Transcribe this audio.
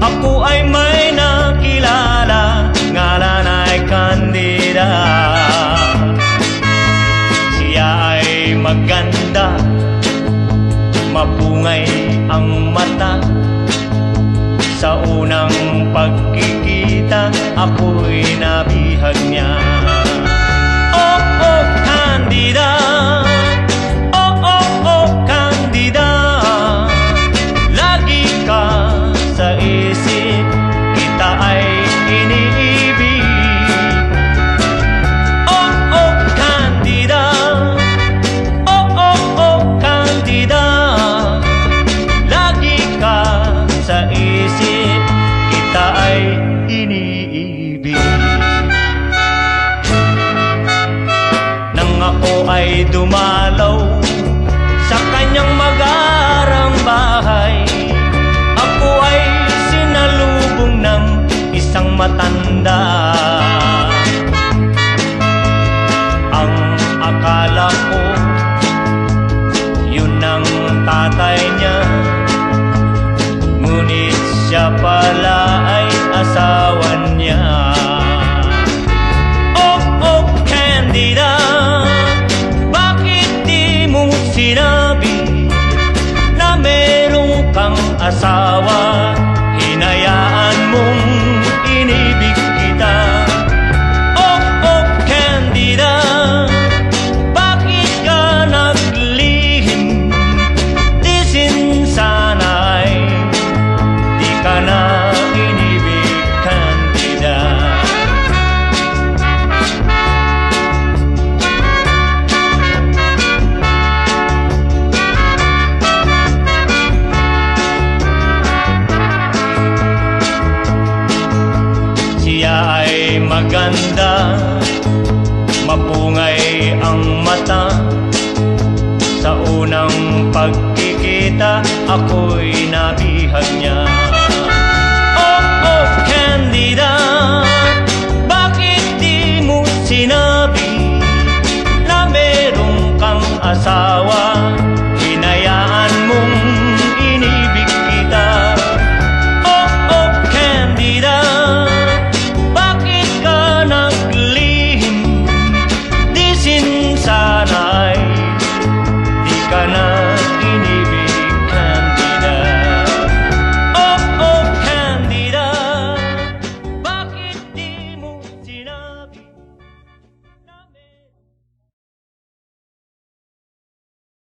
Ako ay may nakilala, ngalan ay Candida. Siya ay maganda, mapungay ang mata. Sa unang pagkikita, ako'y nabihag niya. Oh, oh, Candida. Oh, oh, oh, Candida. Lagi ka sa isip, kita ay iniibig. Oh, oh, Candida. Oh, oh, oh, Candida. Lagi ka sa isip, kita ay iniibig. Nang ako ay dumalaw sa kanyang magarang bahay, ako ay sinalubong ng isang matanda. Ang akala ko yun ang tatay niya, ngunit siya pala ay asawa niya. Oh, oh, Candida, bakit di mo sinabi na meron kang asawa? Hinayaan mong inibig kita. Oh, oh, Candida, bakit ka naglihim? Di sana ay di ka na inibig, Candida. Siya ay maganda, mapungay ang mata. Sa unang pagkikita, ako'y